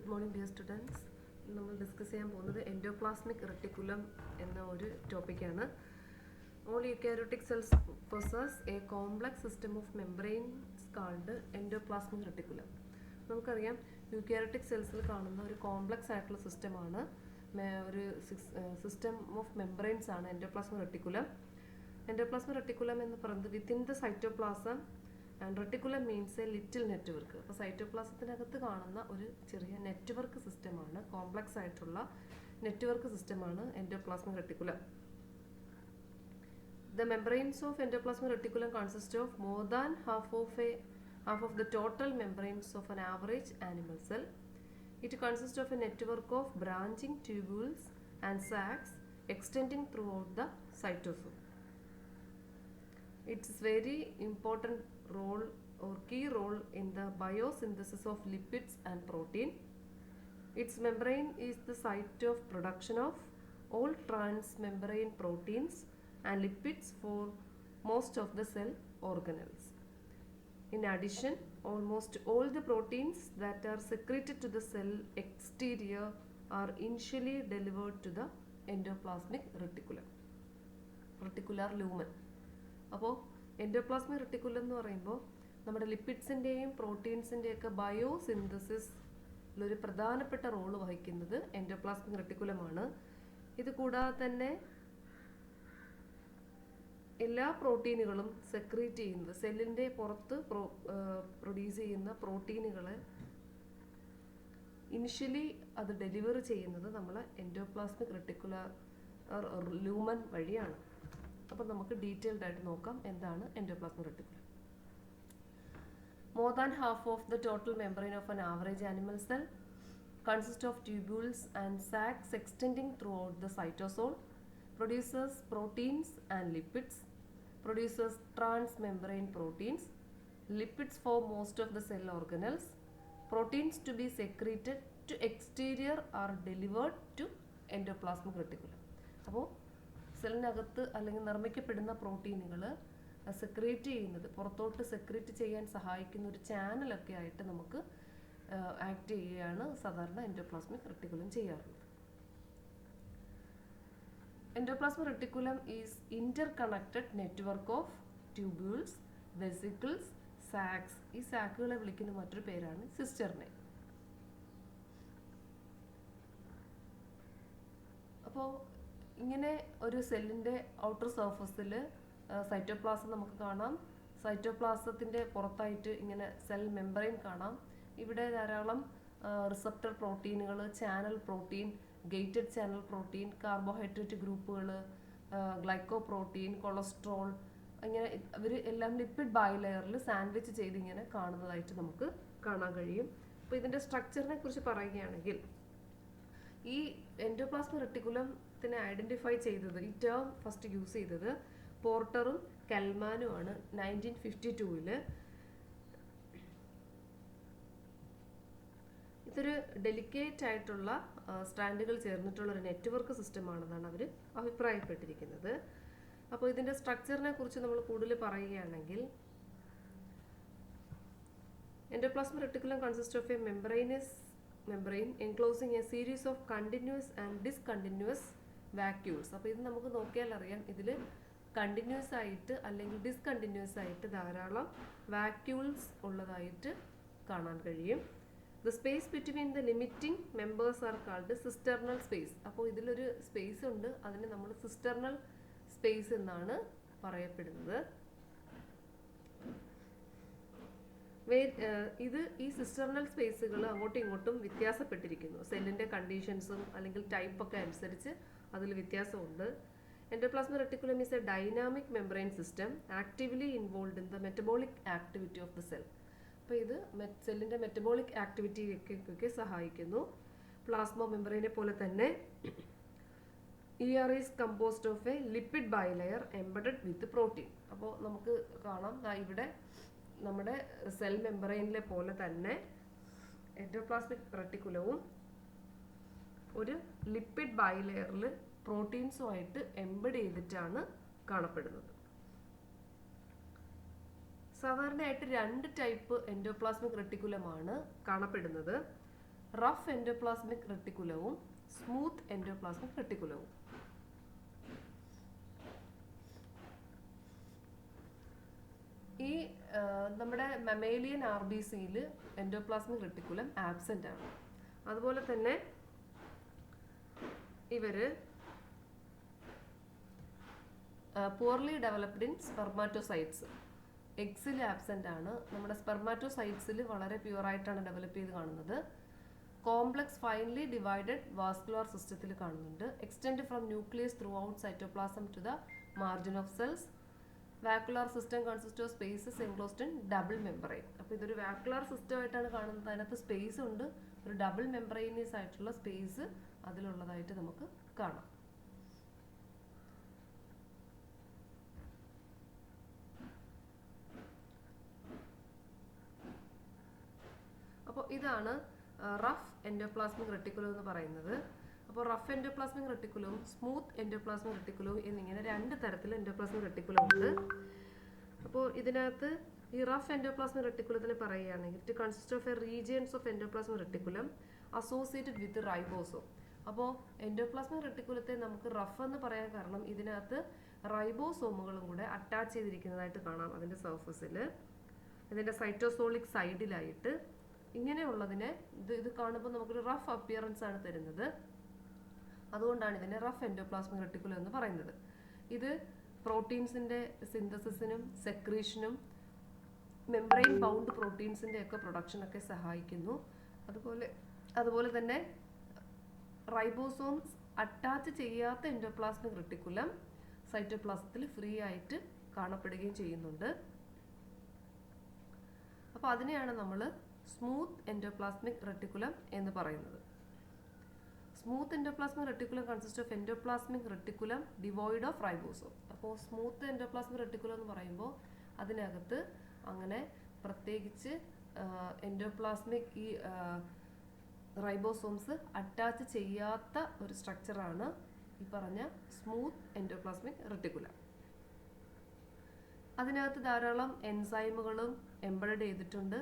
Good morning, dear students. നമ്മൾ discuss ചെയ്യാൻ പോകുന്നത് എൻഡോപ്ലാസ്മിക് റെട്ടിക്കുലം എന്ന ഒരു ടോപ്പിക്കാണ്. All eukaryotic cells possess a complex system of membranes called endoplasmic reticulum. നമുക്കറിയാം യൂക്കാരിയോട്ടിക് സെൽസിൽ കാണുന്ന ഒരു കോംപ്ലക്സ് ആയിട്ടുള്ള സിസ്റ്റമാണ് ഒരു സിസ്റ്റം ഓഫ് മെംബ്രെയിൻസ് ആണ് എൻഡോപ്ലാസ്മിക് റെട്ടിക്കുലം. എൻഡോപ്ലാസ്മിക് റെട്ടിക്കുലം എന്ന് പറയുന്നത് within the cytoplasm and reticulum means A little network. അപ്പോൾ സൈറ്റോപ്ലാസത്തിനകത്ത് കാണുന്ന ഒരു ചെറിയ നെറ്റ്വർക്ക് സിസ്റ്റമാണ്, കോംപ്ലക്സ് ആയിട്ടുള്ള നെറ്റ്വർക്ക് സിസ്റ്റമാണ് endoplasmic reticulum. The membranes of endoplasmic reticulum consist of more than half of the total membranes of an average animal cell. It consists of a network of branching tubules and sacs extending throughout the cytosol. Its very important role or key role in the biosynthesis of lipids and protein. Its membrane is the site of production of all transmembrane proteins and lipids for most of the cell organelles. In addition, almost all the proteins that are secreted to the cell exterior are initially delivered to the endoplasmic reticulum, reticular lumen. അപ്പോൾ endoplasmic reticulum എന്ന് പറയുമ്പോൾ നമ്മുടെ ലിപ്പിഡ്സിൻ്റെയും പ്രോട്ടീൻസിൻ്റെയൊക്കെ ബയോസിന്തസിസിലൊരു പ്രധാനപ്പെട്ട role വഹിക്കുന്നത് endoplasmic റെട്ടിക്കുലമാണ്. ഇത് കൂടാതെ തന്നെ എല്ലാ പ്രോട്ടീനുകളും സെക്രീറ്റ് ചെയ്യുന്നത്, സെല്ലിൻ്റെ പുറത്ത് പ്രൊഡ്യൂസ് ചെയ്യുന്ന പ്രോട്ടീനുകളെ ഇനിഷ്യലി അത് ഡെലിവർ ചെയ്യുന്നത് നമ്മൾ എൻഡോപ്ലാസ്മിക് റെട്ടിക്കുലർ ലൂമൻ വഴിയാണ്. അപ്പോൾ നമുക്ക് ഡീറ്റെയിൽഡ് ആയിട്ട് നോക്കാം എന്താണ് endoplasmic reticulum. More than half of the total membrane of an average animal cell consists of tubules and sacs extending throughout the cytosol, produces proteins and lipids, produces transmembrane proteins, lipids for most of the cell organelles, proteins to be secreted to exterior are delivered to endoplasmic reticulum. അപ്പോൾ സെല്ലിനകത്ത് അല്ലെങ്കിൽ നിർമ്മിക്കപ്പെടുന്ന പ്രോട്ടീനുകൾ secrete ചെയ്യുന്നത്, പുറത്തോട്ട് secrete ചെയ്യാൻ സഹായിക്കുന്ന ഒരു ചാനലൊക്കെ ആയിട്ട് നമുക്ക് ആക്ട് ചെയ്യുകയാണ് സാധാരണ എൻഡോപ്ലാസ്മിക് റെട്ടിക്കുലം ചെയ്യാറുള്ളത്. Endoplasmic reticulum is interconnected network of tubules, vesicles, sacs. ഈ സാക്കുകളെ വിളിക്കുന്ന മറ്റൊരു പേരാണ് സിസ്റ്റർനെ. അപ്പോൾ ഇങ്ങനെ ഒരു സെല്ലിൻ്റെ ഔട്ടർ സർഫസിൽ സൈറ്റോപ്ലാസം നമുക്ക് കാണാം. സൈറ്റോപ്ലാസത്തിൻ്റെ പുറത്തായിട്ട് ഇങ്ങനെ സെൽ മെംബ്രെയിൻ കാണാം. ഇവിടെ ധാരാളം റിസപ്റ്റർ പ്രോട്ടീനുകൾ, channel protein, gated channel protein, carbohydrate ഗ്രൂപ്പുകൾ, ഗ്ലൈക്കോ പ്രോട്ടീൻ, കൊളസ്ട്രോൾ, ഇങ്ങനെ ഇവർ എല്ലാം ലിപ്പിഡ് ബൈലെയറിൽ സാൻഡ്വിച്ച് ചെയ്ത് ഇങ്ങനെ കാണുന്നതായിട്ട് നമുക്ക് കാണാൻ കഴിയും. അപ്പോൾ ഇതിൻ്റെ സ്ട്രക്ചറിനെ കുറിച്ച് പറയുകയാണെങ്കിൽ ഈ എൻഡോപ്ലാസ്മിക് റെട്ടിക്കുലത്തിനെ ഐഡൻറ്റിഫൈ ചെയ്തത്, ഈ ടേം ഫസ്റ്റ് യൂസ് ചെയ്തത് പോർട്ടറും കെൽമാനുമാണ് 1952. ഇതൊരു ഡെലിക്കേറ്റ് ആയിട്ടുള്ള സ്ട്രാൻഡുകൾ ചേർന്നിട്ടുള്ള ഒരു നെറ്റ്വർക്ക് സിസ്റ്റമാണെന്നാണ് അവർ അഭിപ്രായപ്പെട്ടിരിക്കുന്നത്. അപ്പോൾ ഇതിൻ്റെ സ്ട്രക്ചറിനെ കുറിച്ച് നമ്മൾ കൂടുതൽ പറയുകയാണെങ്കിൽ endoplasmic reticulum consist of A membrane enclosing a series of continuous and discontinuous vacuoles. അപ്പോൾ ഇത് നമുക്ക് നോക്കിയാൽ അറിയാം, ഇതിൽ കണ്ടിന്യൂസ് ആയിട്ട് അല്ലെങ്കിൽ ഡിസ്കണ്ടിന്യൂസ് ആയിട്ട് ധാരാളം വാക്യൂൾസ് ഉള്ളതായിട്ട് കാണാൻ കഴിയും. The space between the limiting members are called cisternal space. അപ്പോൾ ഇതിലൊരു സ്പേസ് ഉണ്ട്, അതിന് നമ്മൾ സിസ്റ്റർണൽ സ്പേസ് എന്നാണ് പറയപ്പെടുന്നത്. ഇത് ഈ സിസ്റ്റർണൽ സ്പേസുകൾ അങ്ങോട്ടും ഇങ്ങോട്ടും വ്യത്യാസപ്പെട്ടിരിക്കുന്നു. സെല്ലിൻ്റെ കണ്ടീഷൻസും അല്ലെങ്കിൽ ടൈപ്പൊക്കെ അനുസരിച്ച് അതിൽ വ്യത്യാസമുണ്ട്. Endoplasmic reticulum is A dynamic membrane system actively involve in the metabolic activity of the cell. അപ്പോൾ ഇത് സെല്ലിൻ്റെ മെറ്റബോളിക് ആക്ടിവിറ്റിയൊക്കെ സഹായിക്കുന്നു. പ്ലാസ്മ മെംബ്രെയിനെ പോലെ തന്നെ ER is composed of A lipid bilayer embedded with protein. അപ്പോൾ നമുക്ക് കാണാം ഇവിടെ നമ്മുടെ സെൽ മെംബ്രെയിനിലെ പോലെ തന്നെ എൻഡോപ്ലാസ്മിക് റെട്ടിക്കുലവും ഒരു ലിപ്പിഡ് ബൈലെയറിൽ പ്രോട്ടീൻസുമായിട്ട് എംബഡ് ചെയ്തിട്ടാണ് കാണപ്പെടുന്നത്. സാധാരണയായിട്ട് രണ്ട് ടൈപ്പ് എൻഡോപ്ലാസ്മിക് റെട്ടിക്കുലമാണ് കാണപ്പെടുന്നത്. റഫ് എൻഡോപ്ലാസ്മിക് റെട്ടിക്കുലവും സ്മൂത്ത് എൻഡോപ്ലാസ്മിക് റെട്ടിക്കുലവും. ഈ നമ്മുടെ മമേലിയൻ RBCയിൽ എൻഡോപ്ലാസ്മിക് റെട്ടിക്കുലം ആബ്സെന്റ് ആണ്. അതുപോലെ തന്നെ ഇവര് poorly developed in spermatocytes. എഗ്സിൽ ആബ്സെന്റ് ആണ്. നമ്മുടെ സ്പെർമാറ്റോസൈറ്റ്സിൽ വളരെ പ്യൂർ ആയിട്ടാണ് ഡെവലപ്പ് ചെയ്ത് കാണുന്നത്. കോംപ്ലക്സ് ഫൈൻലി ഡിവൈഡഡ് വാസ്കുലർ സിസ്റ്റത്തിൽ കാണുന്നുണ്ട്. Extend from nucleus throughout cytoplasm to the margin of cells. Vacuolar system consist of spaces enclosed in double membrane. അപ്പോൾ ഇതൊരു വാക്കുലർ സിസ്റ്റം ആയിട്ടാണ് കാണുന്നത്. അതിനകത്ത് സ്പേസ് ഉണ്ട്. ഒരു ഡബിൾ മെമ്പറൈനീസ് ആയിട്ടുള്ള സ്പേസ് അതിലുള്ളതായിട്ട് നമുക്ക് കാണാം. അപ്പോൾ ഇതാണ് റഫ് എൻഡോപ്ലാസ്മിക് റെട്ടിക്കുലം എന്ന് പറയുന്നത്. അപ്പോൾ റഫ് എൻഡോപ്ലാസ്മിക് റെട്ടിക്കുലവും സ്മൂത്ത് എൻഡോപ്ലാസ്മിക് റെട്ടിക്കുലവും എന്നിങ്ങനെ രണ്ട് തരത്തിൽ എൻഡോപ്ലാസ്മിക് റെട്ടിക്കുലം ഉണ്ട്. അപ്പോൾ ഇതിനകത്ത് ഈ റഫ് എൻഡോപ്ലാസ്മിക് റെട്ടിക്കുലത്തിൽ പറയുകയാണെങ്കിൽ it consist of A regions of endoplasmic reticulum associated with ribosome. അപ്പോൾ എൻഡോപ്ലാസ്മിക് റെട്ടിക്കുലത്തെ നമുക്ക് റഫ് എന്ന് പറയാൻ കാരണം ഇതിനകത്ത് റൈബോസോമുകളും കൂടെ അറ്റാച്ച് ചെയ്തിരിക്കുന്നതായിട്ട് കാണാം. അതിൻ്റെ സർഫസിൽ ഇതിൻ്റെ സൈറ്റോസോളിക് സൈഡിലായിട്ട് ഇങ്ങനെയുള്ളതിനെ ഇത് കാണുമ്പോൾ നമുക്കൊരു റഫ് അപ്പിയറൻസ് ആണ് തരുന്നത്. അതുകൊണ്ടാണ് ഇതിനെ റഫ് എൻഡോപ്ലാസ്മിക് റെട്ടിക്കുലം എന്ന് പറയുന്നത്. ഇത് പ്രോട്ടീൻസിൻ്റെ സിന്തസിസിനും സെക്രീഷനും മെംബ്രെയിൻ ബൗണ്ട് പ്രോട്ടീൻസിൻ്റെ ഒക്കെ പ്രൊഡക്ഷനൊക്കെ സഹായിക്കുന്നു. അതുപോലെ തന്നെ റൈബോസോംസ് അറ്റാച്ച് ചെയ്യാത്ത എൻഡോപ്ലാസ്മിക് റെട്ടിക്കുലം സൈറ്റോപ്ലാസത്തിൽ ഫ്രീ ആയിട്ട് കാണപ്പെടുകയും ചെയ്യുന്നുണ്ട്. അപ്പോൾ അതിനെയാണ് നമ്മൾ സ്മൂത്ത് എൻഡോപ്ലാസ്മിക് റെട്ടിക്കുലം എന്ന് പറയുന്നത്. Smooth endoplasmic reticulum consist of endoplasmic reticulum devoid of ribosome. അപ്പോൾ സ്മൂത്ത് എൻഡോപ്ലാസ്മിക് റെട്ടിക്കുലം എന്ന് പറയുമ്പോൾ അതിനകത്ത് അങ്ങനെ പ്രത്യേകിച്ച് എൻഡോപ്ലാസ്മിക് ഈ റൈബോസോംസ് അറ്റാച്ച് ചെയ്യാത്ത ഒരു സ്ട്രക്ചറാണ് ഈ പറഞ്ഞ സ്മൂത്ത് എൻഡോപ്ലാസ്മിക് റെട്ടിക്കുലം. അതിനകത്ത് ധാരാളം എൻസൈമുകളും എംബഡഡ് ചെയ്തിട്ടുണ്ട്.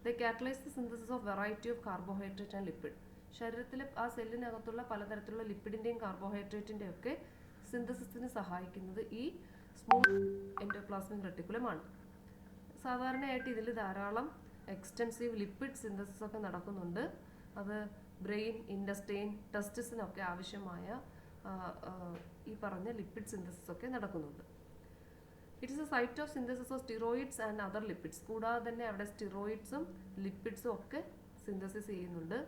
They catalyse the synthesis of variety of carbohydrate and lipid. ശരീരത്തിലെ ആ സെല്ലിനകത്തുള്ള പലതരത്തിലുള്ള ലിപ്പിഡിൻ്റെയും കാർബോഹൈഡ്രേറ്റിൻ്റെയും ഒക്കെ സിന്തസിസിന് സഹായിക്കുന്നത് ഈ സ്മൂത്ത് എൻഡോപ്ലാസ്മിക് റെട്ടിക്കുലമാണ്. സാധാരണയായിട്ട് ഇതിൽ ധാരാളം എക്സ്റ്റെൻസീവ് ലിപ്പിഡ് സിന്തസിസ് ഒക്കെ നടക്കുന്നുണ്ട്. അത് ബ്രെയിൻ, ഇൻഡസ്റ്റൈൻ, ടെസ്റ്റിസിനൊക്കെ ആവശ്യമായ ഈ പറഞ്ഞ ലിപ്പിഡ് സിന്തസിസ് ഒക്കെ നടക്കുന്നുണ്ട്. It is a site of synthesis of steroids and other lipids. കൂടാതെ തന്നെ അവിടെ സ്റ്റിറോയിഡ്സും ലിപ്പിഡ്സും ഒക്കെ സിന്തസിസ് ചെയ്യുന്നുണ്ട്.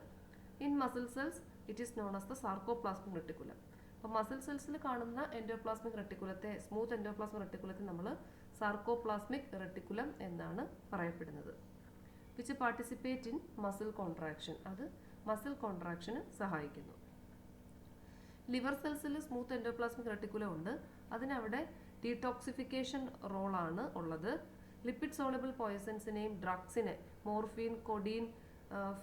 In muscle cells it is known as the sarcoplasmic reticulum. അപ്പോൾ മസിൽ സെൽസിൽ കാണുന്ന എൻഡോപ്ലാസ്മിക് റെട്ടിക്കുലത്തെ, സ്മൂത്ത് എൻഡോപ്ലാസ്മിക് റെട്ടിക്കുലത്തെ നമ്മൾ സാർക്കോപ്ലാസ്മിക് റെട്ടിക്കുലം എന്നാണ് പറയപ്പെടുന്നത്. Which participate in muscle contraction. അത് മസിൽ കോൺട്രാക്ഷന് സഹായിക്കുന്നു. ലിവർ സെൽസിൽ സ്മൂത്ത് എൻഡോപ്ലാസ്മിക് റെട്ടിക്കുലം ഉണ്ട്. അതിനവിടെ ഡീടോക്സിഫിക്കേഷൻ റോളാണ് ഉള്ളത്. ലിപ്പിഡ് സോളബിൾ പോയ്സൺസിനെയും ഡ്രഗ്സിനെ, മോർഫിൻ, കൊഡീൻ,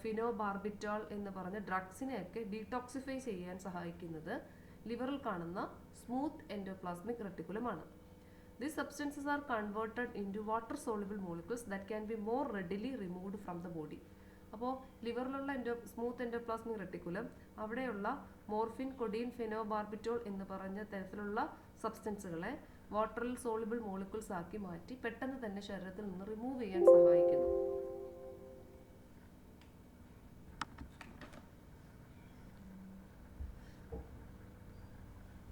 ഫിനോബാർബിറ്റോൾ എന്ന് പറഞ്ഞ ഡ്രഗ്സിനെയൊക്കെ ഡീടോക്സിഫൈ ചെയ്യാൻ സഹായിക്കുന്നത് ലിവറിൽ കാണുന്ന സ്മൂത്ത് എൻഡോപ്ലാസ്മിക് റെട്ടിക്കുലമാണ്. These substances are converted into water soluble molecules that can be more readily removed from the body. അപ്പോൾ ലിവറിലുള്ള സ്മൂത്ത് എൻഡോപ്ലാസ്മിക് റെട്ടിക്കുലം അവിടെയുള്ള മോർഫിൻ, കൊഡീൻ, ഫെനോബാർബിറ്റോൾ എന്ന് പറഞ്ഞ തരത്തിലുള്ള സബ്സ്റ്റൻസുകളെ വാട്ടറിൽ സോളിബിൾ മോളിക്യൂൾസ് ആക്കി മാറ്റി പെട്ടെന്ന് തന്നെ ശരീരത്തിൽ നിന്ന് റിമൂവ് ചെയ്യാൻ സഹായിക്കുന്നു.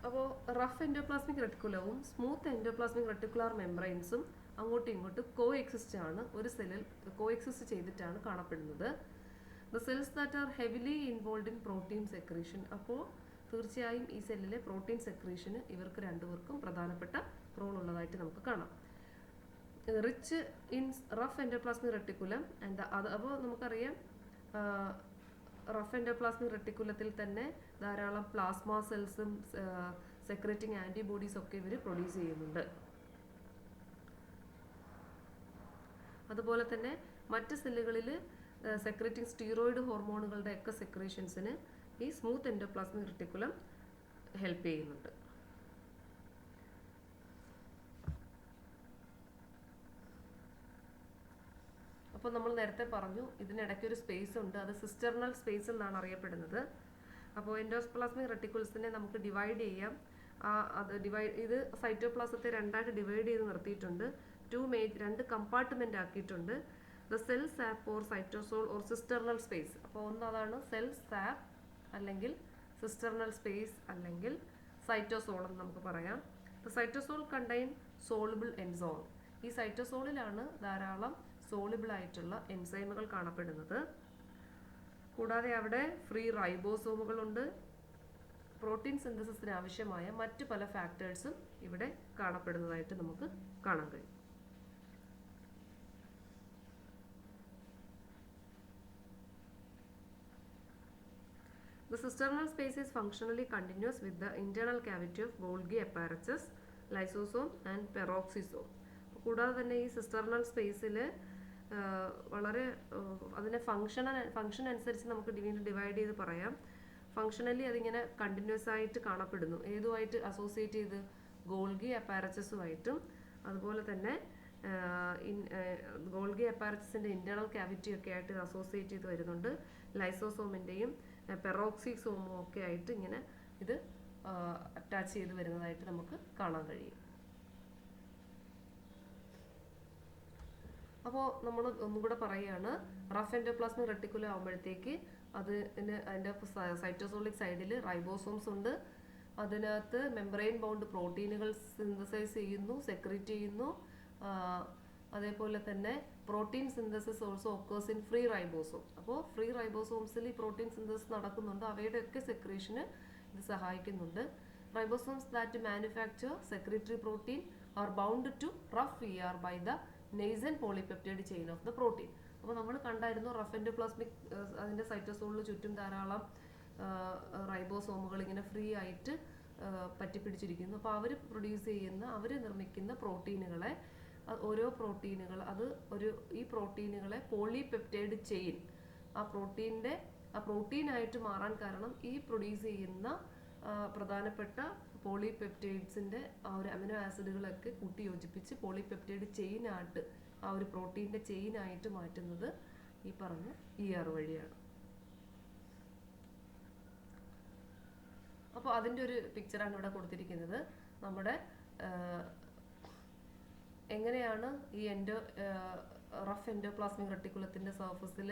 അപ്പോൾ റഫ് എൻഡോപ്ലാസ്മിക് റെട്ടിക്കുലവും സ്മൂത്ത് എൻഡോപ്ലാസ്മിക് റെട്ടിക്കുലാർ മെംബ്രെയിൻസും അങ്ങോട്ടും ഇങ്ങോട്ടും കോഎക്സിസ്റ്റ് ആണ്, ഒരു സെല്ലിൽ കോഎക്സിസ്റ്റ് ചെയ്തിട്ടാണ് കാണപ്പെടുന്നത്. The cells that are heavily involve in protein secretion. അപ്പോൾ തീർച്ചയായും ഈ സെല്ലിലെ പ്രോട്ടീൻ സെക്രീഷന് ഇവർക്ക് രണ്ടുപേർക്കും പ്രധാനപ്പെട്ട റോൾ ഉള്ളതായിട്ട് നമുക്ക് കാണാം. Rich in rough endoplasmic reticulum and അത് അപ്പോൾ നമുക്കറിയാം റഫ് എൻഡോപ്ലാസ്മിക് റെട്ടിക്കുലത്തിൽ തന്നെ ധാരാളം പ്ലാസ്മ സെൽസും സെക്രറ്റിംഗ് ആൻറ്റിബോഡീസ് ഒക്കെ ഇവർ പ്രൊഡ്യൂസ് ചെയ്യുന്നുണ്ട്. അതുപോലെ തന്നെ മറ്റ് സെല്ലുകളിൽ സെക്രറ്റിംഗ് സ്റ്റീറോയിഡ് ഹോർമോണുകളുടെ ഒക്കെ സെക്രീഷൻസിന് ഈ സ്മൂത്ത് എൻഡോപ്ലാസ്മിക് റെട്ടിക്കുലം ഹെൽപ്പ് ചെയ്യുന്നുണ്ട്. അപ്പോൾ നമ്മൾ നേരത്തെ പറഞ്ഞു ഇതിനിടയ്ക്ക് ഒരു സ്പേസ് ഉണ്ട്, അത് സിസ്റ്റർണൽ സ്പേസ് എന്നാണ് അറിയപ്പെടുന്നത്. അപ്പോൾ എൻഡോപ്ലാസ്മിക് റെട്ടിക്കുലസിനെ നമുക്ക് ഡിവൈഡ് ചെയ്യാം. ഇത് സൈറ്റോപ്ലാസത്തെ രണ്ടായിട്ട് ഡിവൈഡ് ചെയ്ത് നിർത്തിയിട്ടുണ്ട്. രണ്ട് കമ്പാർട്ട്മെന്റ് ആക്കിയിട്ടുണ്ട്. The cell sap or cytosol or cisternal space. അപ്പോൾ ഒന്ന് അതാണ് സെൽ സാപ്പ് അല്ലെങ്കിൽ സിസ്റ്റർണൽ സ്പേസ് അല്ലെങ്കിൽ സൈറ്റോസോൾ എന്ന് നമുക്ക് പറയാം. The cytosol contain soluble enzymes. ഈ സൈറ്റോസോളിലാണ് ധാരാളം സോളിബിൾ ആയിട്ടുള്ള എൻസൈമുകൾ കാണപ്പെടുന്നത്. കൂടാതെ അവിടെ ഫ്രീ റൈബോസോമുകളുണ്ട്. പ്രോട്ടീൻ സിന്തസിസിന് ആവശ്യമായ മറ്റു പല ഫാക്ടേഴ്സും ഇവിടെ കാണപ്പെടുന്നതായിട്ട് നമുക്ക് കാണാൻ കഴിയും. The cisternal space is functionally continuous with the internal cavity of Golgi apparatus, lysosome and peroxisome. കൂടാതെ തന്നെ ഈ സിസ്റ്റർണൽ സ്പേസിൽ വളരെ അതിനെ ഫംഗ്ഷൻ അനുസരിച്ച് നമുക്ക് വീണ്ടും ഡിവൈഡ് ചെയ്ത് പറയാം. ഫംഗ്ഷനലി അതിങ്ങനെ കണ്ടിന്യൂസ് ആയിട്ട് കാണപ്പെടുന്നു. ഏതുമായിട്ട് അസോസിയേറ്റ് ചെയ്ത്? ഗോൾഗി അപ്പാരച്ചസുമായിട്ടും അതുപോലെ തന്നെ ഗോൾഗി അപ്പാരച്ചസിൻ്റെ ഇൻറ്റേർണൽ ക്യാവിറ്റി ഒക്കെ ആയിട്ട് ഇത് അസോസിയേറ്റ് ചെയ്ത് വരുന്നുണ്ട്. ലൈസോസോമിൻ്റെയും പെറോക്സിസോമും ഒക്കെ ആയിട്ട് ഇങ്ങനെ ഇത് അറ്റാച്ച് ചെയ്ത് വരുന്നതായിട്ട് നമുക്ക് കാണാൻ കഴിയും. അപ്പോൾ നമ്മൾ ഒന്നും കൂടെ പറയുകയാണ്, റഫ് എൻഡോപ്ലാസ്മിക് റെട്ടിക്കുലം ആകുമ്പോഴത്തേക്ക് അതിൻ്റെ സൈറ്റോസോളിക് സൈഡിൽ റൈബോസോംസ് ഉണ്ട്. അതിനകത്ത് മെംബ്രെയിൻ ബൗണ്ട് പ്രോട്ടീനുകൾ സിന്തസൈസ് ചെയ്യുന്നു, സെക്രീറ്റ് ചെയ്യുന്നു. അതേപോലെ തന്നെ protein synthesis also occurs in free ribosome. അപ്പോൾ ഫ്രീ റൈബോസോംസിൽ ഈ പ്രോട്ടീൻ സിന്തസിസ് നടക്കുന്നുണ്ട്, അവയുടെയൊക്കെ സെക്രീഷന് ഇത് സഹായിക്കുന്നുണ്ട്. Ribosomes that manufacture secretory protein are bound to rough ER by the nascent polypeptide chain of the protein. അപ്പോൾ നമ്മൾ കണ്ടായിരുന്നു റഫ് എൻഡോപ്ലാസ്മിക് അതിൻ്റെ സൈറ്റോസോളിന് ചുറ്റും ധാരാളം റൈബോസോമുകൾ ഇങ്ങനെ ഫ്രീ ആയിട്ട് പറ്റിപ്പിടിച്ചിരിക്കുന്നു. അപ്പോൾ അവർ അവർ നിർമ്മിക്കുന്ന പ്രോട്ടീനുകളെ, ഓരോ പ്രോട്ടീനുകൾ ഈ പ്രോട്ടീനുകളെ പോളിപെപ്റ്റൈഡ് ചെയിൻ, ആ പ്രോട്ടീനായിട്ട് മാറാൻ കാരണം ഈ പ്രൊഡ്യൂസ് ചെയ്യുന്ന പ്രധാനപ്പെട്ട പോളിപെപ്റ്റൈഡ്സിൻ്റെ ആ ഒരു അമിനോ ആസിഡുകളൊക്കെ കൂട്ടി യോജിപ്പിച്ച് പോളിപെപ്റ്റൈഡ് ചെയിനായിട്ട് ആ ഒരു പ്രോട്ടീൻ്റെ ചെയിനായിട്ട് മാറ്റുന്നത് ഈ പറഞ്ഞ ER വഴിയാണ്. അപ്പോൾ അതിൻ്റെ ഒരു പിക്ചറാണ് ഇവിടെ കൊടുത്തിരിക്കുന്നത്. നമ്മുടെ എങ്ങനെയാണ് ഈ റഫ് എൻഡോപ്ലാസ്മിക് റെട്ടിക്കുലത്തിൻ്റെ സർഫസിൽ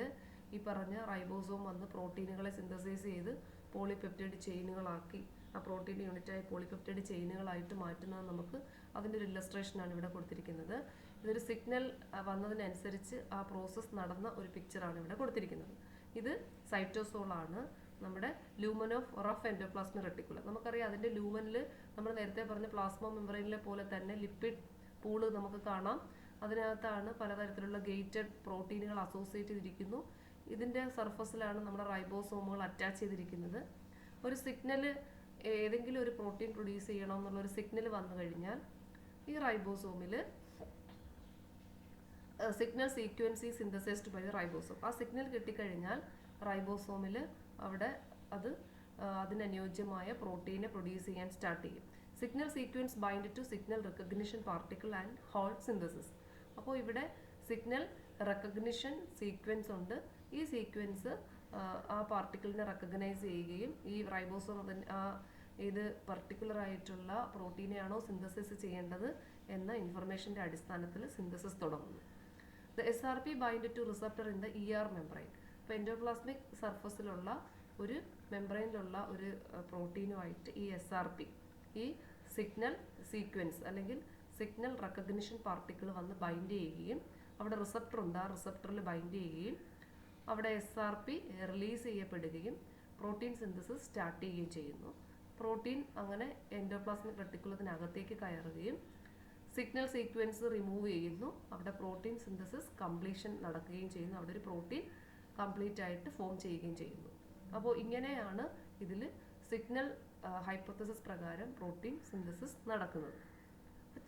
ഈ പറഞ്ഞ റൈബോസോം വന്ന് പ്രോട്ടീനുകളെ സിന്തസൈസ് ചെയ്ത് പോളിപെപ്റ്റൈഡ് ചെയിനുകളാക്കി ആ പ്രോട്ടീൻ യൂണിറ്റായി പോളിപെപ്റ്റൈഡ് ചെയിനുകളായിട്ട് മാറ്റുന്നത് നമുക്ക് അതിൻ്റെ ഒരു ഇല്ലസ്ട്രേഷനാണ് ഇവിടെ കൊടുത്തിരിക്കുന്നത്. ഇതൊരു സിഗ്നൽ വന്നതിനനുസരിച്ച് ആ പ്രോസസ്സ് നടന്ന ഒരു പിക്ചറാണ് ഇവിടെ കൊടുത്തിരിക്കുന്നത്. ഇത് സൈറ്റോസോളാണ്, നമ്മുടെ lumen of rough endoplasmic reticulum. നമുക്കറിയാം അതിൻ്റെ ലൂമനിൽ നമ്മൾ നേരത്തെ പറഞ്ഞ പ്ലാസ്മ മെംബ്രെയിനിലെ പോലെ തന്നെ ലിപ്പിഡ് പൂള് നമുക്ക് കാണാം. അതിനകത്താണ് പലതരത്തിലുള്ള ഗേറ്റഡ് പ്രോട്ടീനുകൾ അസോസിയേറ്റ് ചെയ്തിരിക്കുന്നു. ഇതിൻ്റെ സർഫസിലാണ് നമ്മുടെ റൈബോസോമുകൾ അറ്റാച്ച് ചെയ്തിരിക്കുന്നത്. ഒരു സിഗ്നൽ ഏതെങ്കിലും ഒരു പ്രോട്ടീൻ പ്രൊഡ്യൂസ് ചെയ്യണം എന്നുള്ളൊരു സിഗ്നൽ വന്നു കഴിഞ്ഞാൽ ഈ റൈബോസോമിൽ സിഗ്നൽ സീക്വൻസ് ഈ സിന്തസൈസ്ഡ് ബൈ റൈബോസോം. ആ സിഗ്നൽ കിട്ടിക്കഴിഞ്ഞാൽ റൈബോസോമിൽ അവിടെ അതിനനുയോജ്യമായ പ്രോട്ടീനെ പ്രൊഡ്യൂസ് ചെയ്യാൻ സ്റ്റാർട്ട് ചെയ്യും. Signal sequence bind to signal recognition particle and hold synthesis. അപ്പോൾ ഇവിടെ സിഗ്നൽ റെക്കഗ്നിഷൻ സീക്വൻസ് ഉണ്ട്. ഈ സീക്വൻസ് ആ പാർട്ടിക്കിളിനെ റെക്കഗ്നൈസ് ചെയ്യുകയും ഈ റൈബോസോം ഇത് പർട്ടിക്കുലർ ആയിട്ടുള്ള പ്രോട്ടീനെയാണോ സിന്തസിസ് ചെയ്യേണ്ടത് എന്ന ഇൻഫർമേഷൻ്റെ അടിസ്ഥാനത്തിൽ സിന്തസിസ് തുടങ്ങുന്നു. The SRP bind to receptor in the ER membrane. അപ്പോൾ എൻഡോപ്ലാസ്മിക് സർഫസിലുള്ള ഒരു മെംബ്രെയിനിലുള്ള ഒരു പ്രോട്ടീനുമായിട്ട് ഈ SRP ഈ സിഗ്നൽ സീക്വൻസ് അല്ലെങ്കിൽ സിഗ്നൽ റെക്കഗ്നിഷൻ പാർട്ടിക്കിൾ വന്ന് ബൈൻഡ് ചെയ്യുകയും അവിടെ റിസപ്റ്റർ ഉണ്ട്, ആ റിസപ്റ്ററിൽ ബൈൻഡ് ചെയ്യുകയും അവിടെ SRP റിലീസ് ചെയ്യപ്പെടുകയും പ്രോട്ടീൻ സിന്തസിസ് സ്റ്റാർട്ട് ചെയ്യുകയും ചെയ്യുന്നു. പ്രോട്ടീൻ അങ്ങനെ എൻഡോപ്ലാസ്മിക് റെട്ടിക്കുലത്തിനകത്തേക്ക് കയറുകയും സിഗ്നൽ സീക്വൻസ് റിമൂവ് ചെയ്യുന്നു. അവിടെ പ്രോട്ടീൻ സിന്തസിസ് കംപ്ലീഷൻ നടക്കുകയും ചെയ്യുന്നു. അവിടെ ഒരു പ്രോട്ടീൻ കംപ്ലീറ്റ് ആയിട്ട് ഫോം ചെയ്യുകയും ചെയ്യുന്നു. അപ്പോൾ ഇങ്ങനെയാണ് ഇതിൽ സിഗ്നൽ ഹൈപ്പോത്തസിസ് പ്രകാരം പ്രോട്ടീൻ സിന്തസിസ് നടക്കുന്നത്.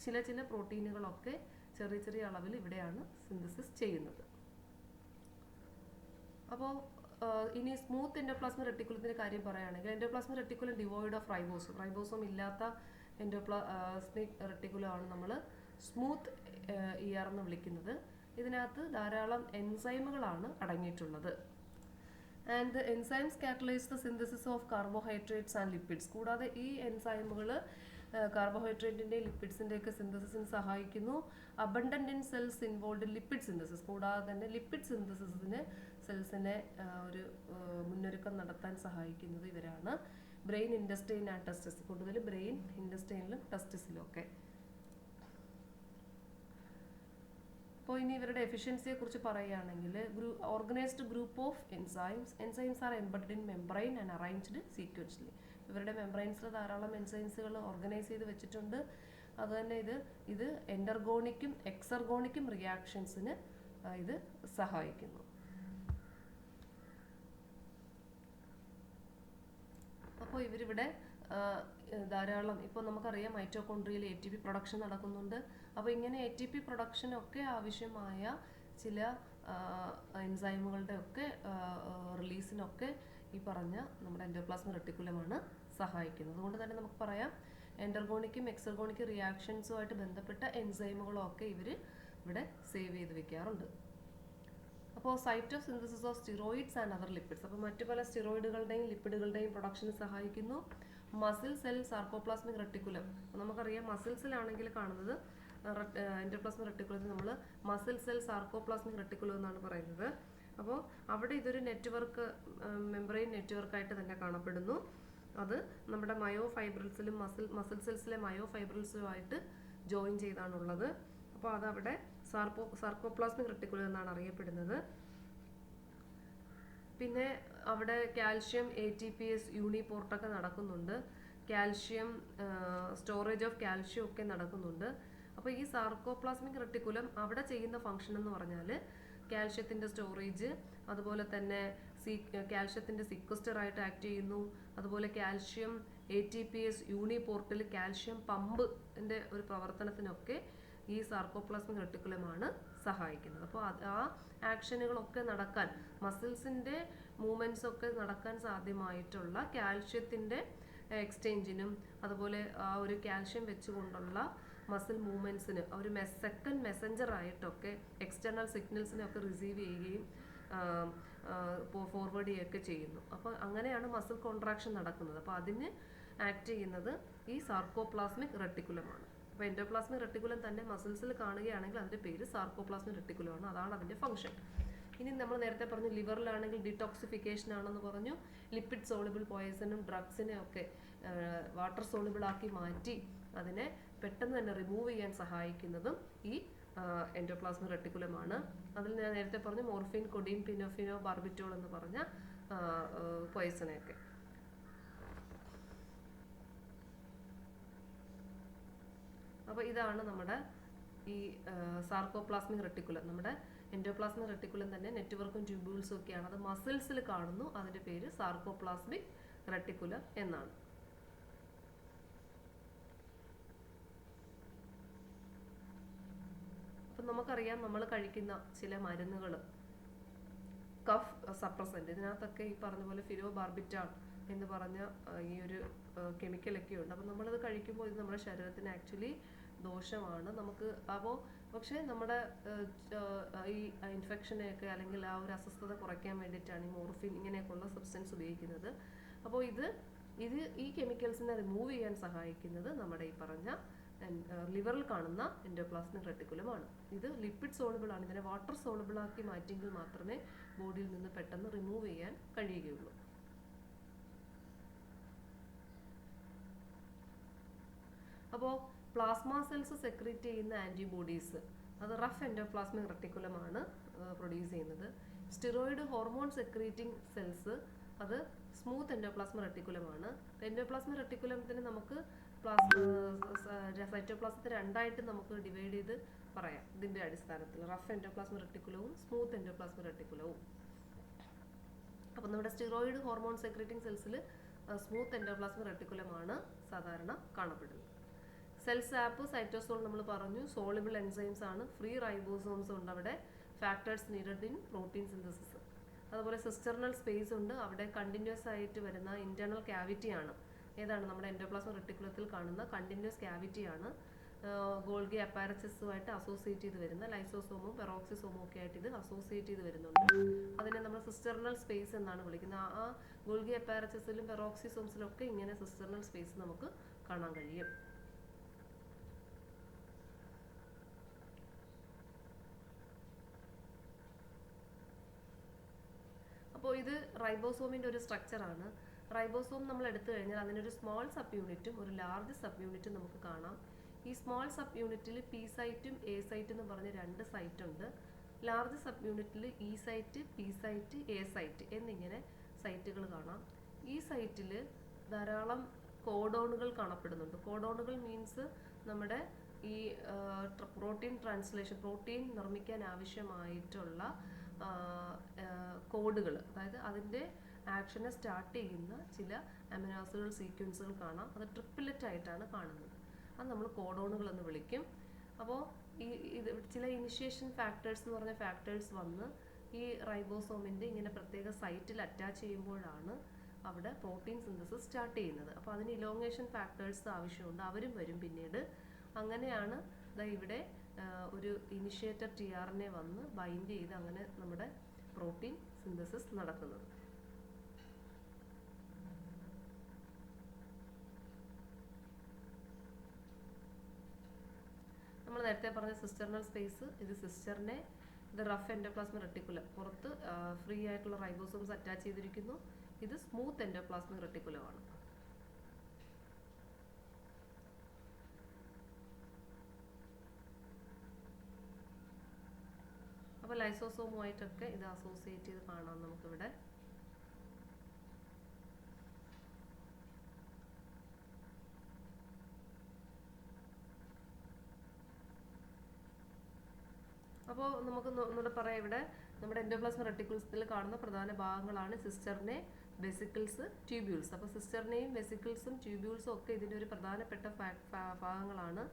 ചില പ്രോട്ടീനുകളൊക്കെ ചെറിയ അളവിൽ ഇവിടെയാണ് സിന്തസിസ് ചെയ്യുന്നത്. അപ്പോൾ ഇനി സ്മൂത്ത് എൻഡോപ്ലാസ്മിക് റെട്ടിക്കുലത്തിൻ്റെ കാര്യം പറയുകയാണെങ്കിൽ endoplasmic reticulum devoid of ribosome ഇല്ലാത്ത എൻഡോപ്ലാസ്മിക് റെട്ടിക്കുലമാണ് നമ്മൾ സ്മൂത്ത് ER എന്ന് വിളിക്കുന്നത്. ഇതിനകത്ത് ധാരാളം എൻസൈമുകളാണ് അടങ്ങിയിട്ടുള്ളത്. And the enzymes catalyse the synthesis of carbohydrates and lipids. കൂടാതെ ഈ എൻസൈമുകൾ കാർബോഹൈഡ്രേറ്റിൻ്റെ ലിപ്പിഡ്സിൻ്റെ ഒക്കെ സിന്തസിസിന് സഹായിക്കുന്നു. Abundant in cells involve in lipid synthesis. കൂടാതെ തന്നെ ലിപ്പിഡ് സിന്തസിസിന് സെൽസിനെ ഒരു മുന്നൊരുക്കം നടത്താൻ സഹായിക്കുന്നത് ഇവരാണ്. Brain, intestine and testis. കൂടുതൽ ബ്രെയിൻ, ഇൻഡസ്റ്റൈനിലും ടെസ്റ്റിസിലും ഒക്കെ. അപ്പോൾ ഇനി ഇവരുടെ എഫിഷ്യൻസിയെ കുറിച്ച് പറയുകയാണെങ്കിൽ, organised group of enzymes are embedded in membrane and arranged sequentially. ഇവരുടെ മെംബ്രെയിൻസിൽ ധാരാളം എൻസൈംസുകൾ ഓർഗനൈസ് ചെയ്ത് വെച്ചിട്ടുണ്ട്. അതുതന്നെ ഇത് എൻഡർഗോണിക്കും എക്സർഗോണിക്കും റിയാക്ഷൻസിന് ഇത് സഹായിക്കുന്നു. അപ്പോൾ ഇവരിവിടെ ധാരാളം, ഇപ്പോൾ നമുക്കറിയാം മൈറ്റോകോൺട്രിയയിൽ ATP പ്രൊഡക്ഷൻ നടക്കുന്നുണ്ട്. അപ്പോൾ ഇങ്ങനെ ATP പ്രൊഡക്ഷനൊക്കെ ആവശ്യമായ ചില എൻസൈമുകളുടെ ഒക്കെ റിലീസിനൊക്കെ ഈ പറഞ്ഞ നമ്മുടെ എൻഡോപ്ലാസ്മിക് റെട്ടിക്കുലമാണ് സഹായിക്കുന്നത്. അതുകൊണ്ട് തന്നെ നമുക്ക് പറയാം എൻഡർഗോണിക്കും എക്സർഗോണിക്കും റിയാക്ഷൻസുമായിട്ട് ബന്ധപ്പെട്ട എൻസൈമുകളും ഒക്കെ ഇവർ ഇവിടെ സേവ് ചെയ്ത് വെക്കാറുണ്ട്. അപ്പോൾ cytosynthesis of steroids and other lipids. അപ്പോൾ മറ്റു പല സ്റ്റിറോയിഡുകളുടെയും ലിപ്പിഡുകളുടെയും പ്രൊഡക്ഷന് സഹായിക്കുന്നു. Muscle cell sarcoplasmic reticulum. നമുക്കറിയാം മസിൽസിലാണെങ്കിൽ കാണുന്നത് എൻഡോപ്ലാസ്മിക് റെട്ടിക്കുലത്തിൽ നമ്മൾ മസിൽ സെൽ സാർക്കോപ്ലാസ്മിക് റെട്ടിക്കുലം എന്നാണ് പറയുന്നത്. അപ്പോൾ അവിടെ ഇതൊരു നെറ്റ്വർക്ക്, മെംബ്രെയിൻ നെറ്റ്വർക്കായിട്ട് തന്നെ കാണപ്പെടുന്നു. അത് നമ്മുടെ മയോ ഫൈബ്രിൽസിലും മസിൽ സെൽസിലെ മയോ ഫൈബ്രിൽസുമായിട്ട് ജോയിൻ ചെയ്താണുള്ളത്. അപ്പോൾ അതവിടെ സാർക്കോപ്ലാസ്മിക് റെട്ടിക്കുലം എന്നാണ് അറിയപ്പെടുന്നത്. പിന്നെ അവിടെ കാൽഷ്യം ATPase യൂണിപോർട്ടൊക്കെ നടക്കുന്നുണ്ട്. കാൽഷ്യം സ്റ്റോറേജ് ഓഫ് കാൽഷ്യം ഒക്കെ നടക്കുന്നുണ്ട്. അപ്പോൾ ഈ സാർക്കോപ്ലാസ്മിക് റെട്ടിക്കുലം അവിടെ ചെയ്യുന്ന ഫംഗ്ഷൻ എന്ന് പറഞ്ഞാൽ കാൽഷ്യത്തിൻ്റെ സ്റ്റോറേജ്, അതുപോലെ തന്നെ കാൽഷ്യത്തിൻ്റെ സിക്വസ്റ്ററായിട്ട് ആക്ട് ചെയ്യുന്നു. അതുപോലെ കാൽഷ്യം ATPase യൂണിപോർട്ടിൽ കാൽഷ്യം പമ്പിൻ്റെ ഒരു പ്രവർത്തനത്തിനൊക്കെ ഈ സാർക്കോപ്ലാസ്മിക് റെട്ടിക്കുലമാണ് സഹായിക്കുന്നത്. അപ്പോൾ ആ ആക്ഷനുകളൊക്കെ നടക്കാൻ, മസിൽസിൻ്റെ മൂവ്മെൻറ്റ്സ് ഒക്കെ നടക്കാൻ സാധ്യമായിട്ടുള്ള കാൽഷ്യത്തിൻ്റെ എക്സ്ചേഞ്ചിനും അതുപോലെ ആ ഒരു കാൽഷ്യം വെച്ചുകൊണ്ടുള്ള മസിൽ മൂവ്മെൻറ്റ്സിന് ഒരു സെക്കൻഡ് മെസ്സഞ്ചർ ആയിട്ടൊക്കെ എക്സ്റ്റേണൽ സിഗ്നൽസിനൊക്കെ റിസീവ് ചെയ്യുകയും ഫോർവേഡ് ചെയ്യുകയൊക്കെ ചെയ്യുന്നു. അപ്പോൾ അങ്ങനെയാണ് മസിൽ കോൺട്രാക്ഷൻ നടക്കുന്നത്. അപ്പോൾ അതിന് ആക്ട് ചെയ്യുന്നത് ഈ സാർക്കോപ്ലാസ്മിക് റെട്ടിക്കുലമാണ്. അപ്പോൾ എൻഡോപ്ലാസ്മിക് റെട്ടിക്കുലം തന്നെ മസിൽസിൽ കാണുകയാണെങ്കിൽ അതിൻ്റെ പേര് സാർക്കോപ്ലാസ്മിക് റെട്ടിക്കുലമാണ്. അതാണ് അതിൻ്റെ ഫംഗ്ഷൻ. ഇനി നമ്മൾ നേരത്തെ പറഞ്ഞു ലിവറിലാണെങ്കിൽ ഡിറ്റോക്സിഫിക്കേഷൻ ആണെന്ന് പറഞ്ഞു. ലിപ്പിഡ് സോളിബിൾ പോയിസണും ഡ്രഗ്സിനെ ഒക്കെ വാട്ടർ സോളിബിൾ ആക്കി മാറ്റി അതിനെ പെട്ടെന്ന് തന്നെ റിമൂവ് ചെയ്യാൻ സഹായിക്കുന്നതും ഈ എൻഡോപ്ലാസ്മിക് റെട്ടിക്കുലമാണ്. അതിൽ ഞാൻ നേരത്തെ പറഞ്ഞു മോർഫിൻ, കൊഡീൻ, പിനോഫിനോ ബാർബിറ്റോൾ എന്ന് പറഞ്ഞ പോയിസണൊക്കെ. അപ്പോൾ ഇതാണ് നമ്മുടെ ഈ സാർക്കോപ്ലാസ്മിക് റെട്ടിക്കുലം. നമ്മുടെ എൻഡോപ്ലാസ്മിക് റെട്ടിക്കുലം തന്നെ നെറ്റ്വർക്കും ട്യൂബ്യൂൾസും ഒക്കെയാണ്. അത് മസിൽസിൽ കാണുന്നു. അതിൻ്റെ പേര് സാർക്കോപ്ലാസ്മിക് റെട്ടിക്കുലം എന്നാണ്. അപ്പം നമുക്കറിയാം നമ്മൾ കഴിക്കുന്ന ചില മരുന്നുകൾ, കഫ് സപ്രസൻറ്റ്, ഇതിനകത്തൊക്കെ ഈ പറഞ്ഞ പോലെ ഫിനോബാർബിറ്റാൾ എന്ന് പറഞ്ഞ ഈ ഒരു കെമിക്കലൊക്കെ ഉണ്ട്. അപ്പോൾ നമ്മളത് കഴിക്കുമ്പോൾ ഇത് നമ്മുടെ ശരീരത്തിന് ആക്ച്വലി ദോഷമാണ് നമുക്ക്. അപ്പോൾ പക്ഷേ നമ്മുടെ ഈ ഇൻഫെക്ഷനെയൊക്കെ അല്ലെങ്കിൽ ആ ഒരു അസ്വസ്ഥത കുറയ്ക്കാൻ വേണ്ടിയിട്ടാണ് ഈ മോർഫിൻ ഇങ്ങനെയൊക്കെയുള്ള സബ്സ്റ്റൻസ് ഉപയോഗിക്കുന്നത്. അപ്പോൾ ഇത് ഈ കെമിക്കൽസിനെ റിമൂവ് ചെയ്യാൻ സഹായിക്കുന്നത് നമ്മുടെ ഈ പറഞ്ഞ ലിവറിൽ കാണുന്ന എൻഡോപ്ലാസ്മിക് റെട്ടിക്കുലമാണ്. ഇത് ലിപ്പിഡ് സോളിബിൾ ആണ്. ഇതിനെ വാട്ടർ സോളിബിൾ ആക്കി മാറ്റിയെങ്കിൽ മാത്രമേ ബോഡിയിൽ നിന്ന് പെട്ടെന്ന് റിമൂവ് ചെയ്യാൻ കഴിയുകയുള്ളൂ. അപ്പോൾ പ്ലാസ്മ സെൽസ് സെക്രീറ്റ് ചെയ്യുന്ന ആൻറ്റിബോഡീസ് അത് റഫ് എൻഡോപ്ലാസ്മിക് റെട്ടിക്കുലമാണ് പ്രൊഡ്യൂസ് ചെയ്യുന്നത്. സ്റ്റിറോയിഡ് ഹോർമോൺ സെക്രീറ്റിംഗ് സെൽസ് അത് സ്മൂത്ത് എൻഡോപ്ലാസ്മിക് റെട്ടിക്കുലമാണ്. എൻഡോപ്ലാസ്മിക് റെട്ടിക്കുലത്തിന് നമുക്ക് സൈറ്റോപ്ലാസത്തെ രണ്ടായിട്ട് നമുക്ക് ഡിവൈഡ് ചെയ്ത് പറയാം. ഇതിൻ്റെ അടിസ്ഥാനത്തിൽ റഫ് എൻഡോപ്ലാസ്മിക് റെട്ടിക്കുലവും സ്മൂത്ത് എൻഡോപ്ലാസ്മിക് റെട്ടിക്കുലവും. അപ്പം നമ്മുടെ സ്റ്റിറോയിഡ് ഹോർമോൺ സെക്രീറ്റിംഗ് സെൽസിൽ സ്മൂത്ത് എൻഡോപ്ലാസ്മിക് റെട്ടിക്കുലമാണ് സാധാരണ കാണപ്പെടുന്നത്. സെൽ സാപ്പ്, സൈറ്റോസോൾ നമ്മൾ പറഞ്ഞു. സോളിബിൾ എൻസൈംസ് ആണ്. ഫ്രീ റൈബോസോംസ് ഉണ്ട് അവിടെ. Factors needed in protein synthesis. അതുപോലെ സിസ്റ്റർണൽ സ്പേസ് ഉണ്ട്. അവിടെ കണ്ടിന്യൂസ് ആയിട്ട് വരുന്ന ഇന്റേണൽ ക്യാവിറ്റി ആണ്. ഏതാണ് നമ്മുടെ എൻഡോപ്ലാസ്മിക് റെട്ടിക്കുലത്തിൽ കാണുന്ന കണ്ടിന്യൂസ് ക്യാവിറ്റി ആണ്. ഗോൾഗി അപ്പാരച്ചസുമായിട്ട് അസോസിയേറ്റ് ചെയ്ത് വരുന്ന ലൈസോസോമും പെറോക്സിസോമും ഒക്കെ ആയിട്ട് ഇത് അസോസിയേറ്റ് ചെയ്ത് വരുന്നുണ്ട്. അതിനെ നമ്മൾ സിസ്റ്റർണൽ സ്പേസ് എന്നാണ് വിളിക്കുന്നത്. ആ ഗോൾഗി അപ്പാരച്ചസിലും പെറോക്സിസോംസിലും ഒക്കെ ഇങ്ങനെ സിസ്റ്റർണൽ സ്പേസ് നമുക്ക് കാണാൻ കഴിയും. അപ്പോൾ ഇത് റൈബോസോമിൻ്റെ ഒരു സ്ട്രക്ചറാണ്. റൈബോസോം നമ്മൾ എടുത്തു കഴിഞ്ഞാൽ അതിനൊരു സ്മോൾ സബ് യൂണിറ്റും ഒരു ലാർജ് സബ് യൂണിറ്റും നമുക്ക് കാണാം. ഈ സ്മോൾ സബ് യൂണിറ്റിൽ പി സൈറ്റും എ സൈറ്റ് എന്ന് പറഞ്ഞ് 2 സൈറ്റ് ഉണ്ട്. ലാർജ് സബ് യൂണിറ്റിൽ E site, P site, A site എന്നിങ്ങനെ സൈറ്റുകൾ കാണാം. ഈ സൈറ്റിൽ ധാരാളം കോഡോണുകൾ കാണപ്പെടുന്നുണ്ട്. കോഡോണുകൾ മീൻസ് നമ്മുടെ ഈ പ്രോട്ടീൻ ട്രാൻസ്ലേഷൻ, പ്രോട്ടീൻ നിർമ്മിക്കാൻ ആവശ്യമായിട്ടുള്ള കോഡുകൾ, അതായത് അതിൻ്റെ ആക്ഷനെ സ്റ്റാർട്ട് ചെയ്യുന്ന ചില അമിനോ ആസിഡുകൾ സീക്വൻസുകൾ കാണാം. അത് ട്രിപ്പിലറ്റ് ആയിട്ടാണ് കാണുന്നത്. അത് നമ്മൾ കോഡോണുകൾ എന്ന് വിളിക്കും. അപ്പോൾ ഇത് ചില ഇനിഷ്യേഷൻ ഫാക്ടേഴ്സ് എന്ന് പറഞ്ഞ ഫാക്ടേഴ്സ് വന്ന് ഈ റൈബോസോമിൻ്റെ ഇങ്ങനെ പ്രത്യേക സൈറ്റിൽ അറ്റാച്ച് ചെയ്യുമ്പോഴാണ് അവിടെ പ്രോട്ടീൻ സിന്തസിസ് സ്റ്റാർട്ട് ചെയ്യുന്നത്. അപ്പോൾ അതിന് ഇലോങ്ങേഷൻ ഫാക്ടേഴ്സ് ആവശ്യമുണ്ട്. അവരും വരും പിന്നീട്. അങ്ങനെയാണ് ഇവിടെ ഒരു ഇനിഷ്യേറ്റർ ടിആർഎൻഎ വന്ന് ബൈൻഡ് ചെയ്ത് അങ്ങനെ നമ്മുടെ പ്രോട്ടീൻ സിന്തസിസ് നടക്കുന്നത്. നമ്മൾ നേരത്തെ പറഞ്ഞ സിസ്റ്റർണൽ സ്പേസ്, ഇത് സിസ്റ്ററിനെ, ഇത് റഫ് എൻഡോപ്ലാസ്മിക് റെട്ടിക്കുലം, പുറത്ത് ഫ്രീ ആയിട്ടുള്ള റൈബോസോംസ് അറ്റാച്ച് ചെയ്തിരിക്കുന്നു. ഇത് സ്മൂത്ത് എൻഡോപ്ലാസ്മിക് റെട്ടിക്കുലമാണ്. അപ്പോൾ ലൈസോസോമുമായിട്ടൊക്കെ ഇത് അസോസിയേറ്റ് ചെയ്ത് കാണാം നമുക്കിവിടെ. അപ്പോൾ നമുക്ക് ഒന്നുകൂടെ പറയാം, ഇവിടെ നമ്മുടെ എൻഡോപ്ലാസ്മിക് റെട്ടിക്കുലത്തിൽ കാണുന്ന പ്രധാന ഭാഗങ്ങളാണ് സിസ്റ്ററിനെ, വെസിക്കിൾസ്, ട്യൂബ്യൂൾസ്. അപ്പോൾ സിസ്റ്ററിനെയും വെസിക്കിൾസും ട്യൂബ്യൂൾസും ഒക്കെ ഇതിൻ്റെ ഒരു പ്രധാനപ്പെട്ട ഭാഗങ്ങളാണ്.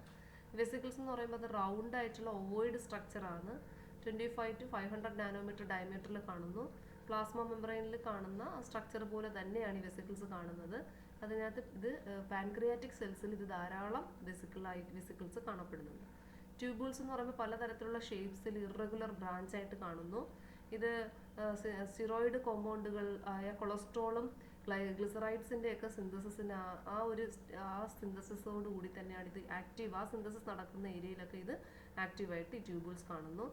വെസിക്കിൾസ് എന്ന് പറയുമ്പോൾ അത് റൗണ്ട് ആയിട്ടുള്ള ഓവോയിഡ് സ്ട്രക്ചറാണ്. 25 to 500 നാനോമീറ്റർ ഡയമീറ്ററിൽ കാണുന്നു. പ്ലാസ്മ മെംബ്രെയിനിൽ കാണുന്ന സ്ട്രക്ചർ പോലെ തന്നെയാണ് ഈ വെസിക്കിൾസ് കാണുന്നത്. അതിനകത്ത് ഇത് പാൻക്രിയാറ്റിക് സെൽസിൽ ഇത് ധാരാളം വെസിക്കിൾസ് കാണപ്പെടുന്നുണ്ട്. ട്യൂബിൾസ് എന്ന് പറയുമ്പോൾ പലതരത്തിലുള്ള ഷേപ്സിൽ ഇറഗുലർ ബ്രാഞ്ച് ആയിട്ട് കാണുന്നു. ഇത് സ്റ്റിറോയിഡ് കോമ്പൗണ്ടുകൾ ആയ കൊളസ്ട്രോളും ഗ്ലിസറൈഡ്സിൻ്റെ ഒക്കെ സിന്തസിസിന് ആ സിന്തസിസോട് കൂടി തന്നെയാണ് ഇത് ആക്റ്റീവ്. ആ സിന്തസിസ് നടക്കുന്ന ഏരിയയിലൊക്കെ ഇത് ആക്റ്റീവായിട്ട് ഈ ട്യൂബിൾസ് കാണുന്നു.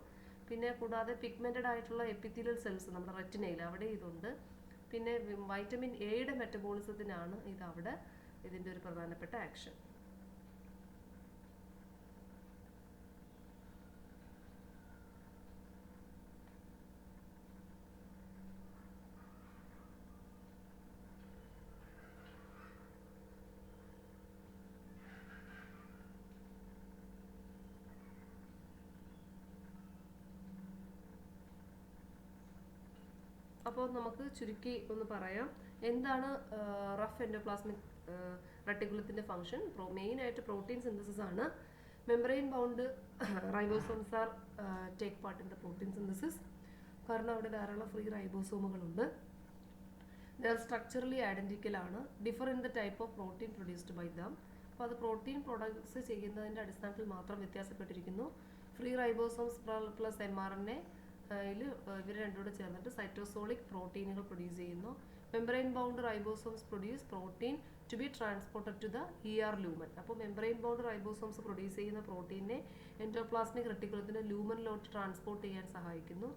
പിന്നെ കൂടാതെ പിഗ്മെന്റഡ് ആയിട്ടുള്ള എപ്പിത്തീലിയൽ സെൽസ് നമ്മുടെ റെറ്റിനയിൽ അവിടെ ഇതുണ്ട്. പിന്നെ വൈറ്റമിൻ എയുടെ മെറ്റബോളിസത്തിനാണ് ഇത് അവിടെ ഇതിൻ്റെ ഒരു പ്രധാനപ്പെട്ട ആക്ഷൻ. അപ്പോൾ നമുക്ക് ചുരുക്കി ഒന്ന് പറയാം, എന്താണ് റഫ് എൻഡോപ്ലാസ്മിക് റെട്ടിക്കുലത്തിൻ്റെ ഫംഗ്ഷൻ. മെയിനായിട്ട് പ്രോട്ടീൻ സിന്തസിസ് ആണ്. Membrane bound ribosomes are take part in the protein synthesis. കാരണം അവിടെ ധാരാളം ഫ്രീ റൈബോസോമുകളുണ്ട്. ദർ സ്ട്രക്ചറലി ഐഡൻറ്റിക്കൽ ആണ്. Differ in the type of protein produced by them. അപ്പോൾ അത് പ്രോട്ടീൻ പ്രൊഡക്ട്സ് ചെയ്യുന്നതിൻ്റെ അടിസ്ഥാനത്തിൽ മാത്രം വ്യത്യാസപ്പെട്ടിരിക്കുന്നു. ഫ്രീ റൈബോസോംസ് പ്ലസ് mRNA ഇവർ രണ്ടുകൂടെ ചേർന്നിട്ട് സൈറ്റോസോളിക് പ്രോട്ടീനുകൾ പ്രൊഡ്യൂസ് ചെയ്യുന്നു. Membrane bound ribosomes produce protein to be transported to the lumen. അപ്പോൾ മെംബ്രെയിൻ ബൗണ്ട് റൈബോസോംസ് പ്രൊഡ്യൂസ് ചെയ്യുന്ന പ്രോട്ടീനെ എൻഡോപ്ലാസ്മിക് റെട്ടിക്കുലത്തിൻ്റെ ലൂമനിലോട്ട് ട്രാൻസ്പോർട്ട് ചെയ്യാൻ സഹായിക്കുന്നു.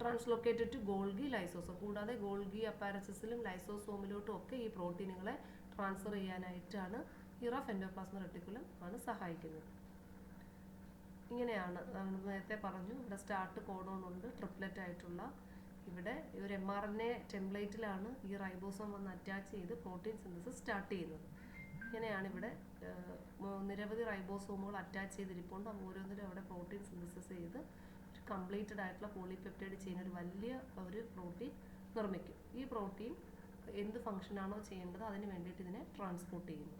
Translocated to Golgi lysosome. കൂടാതെ ഗോൾഗി അപ്പാരച്ചസിലും ലൈസോസോമിലോട്ടും ഒക്കെ ഈ പ്രോട്ടീനുകളെ ട്രാൻസ്ഫർ ചെയ്യാനായിട്ടാണ് ഈ റഫ് എൻഡോപ്ലാസ്മിക് റെട്ടിക്കുലം ആണ് സഹായിക്കുന്നത്. ഇങ്ങനെയാണ് നേരത്തെ പറഞ്ഞു. ഇവിടെ സ്റ്റാർട്ട് കോഡോൺ ഉണ്ട്, ട്രിപ്ലെറ്റ് ആയിട്ടുള്ള. ഇവിടെ ഒരു mRNA ടെംപ്ലേറ്റിലാണ് ഈ റൈബോസോം വന്ന് അറ്റാച്ച് ചെയ്ത് പ്രോട്ടീൻ സിന്തസിസ് സ്റ്റാർട്ട് ചെയ്യുന്നത്. ഇങ്ങനെയാണ് ഇവിടെ നിരവധി റൈബോസോമുകൾ അറ്റാച്ച് ചെയ്തിരിപ്പുണ്ട്. ഓരോന്നിലും അവിടെ പ്രോട്ടീൻ സിന്തസിസ് ചെയ്ത് ഒരു കംപ്ലീറ്റഡ് ആയിട്ടുള്ള പോളിപെപ്റ്റൈഡ് ചെയിൻ ഒരു വലിയ ഒരു പ്രോട്ടീൻ നിർമ്മിക്കും. ഈ പ്രോട്ടീൻ എന്ത് ഫംഗ്ഷനാണോ ചെയ്യേണ്ടത് അതിന് വേണ്ടിയിട്ട് ഇതിനെ ട്രാൻസ്പോർട്ട് ചെയ്യുന്നു.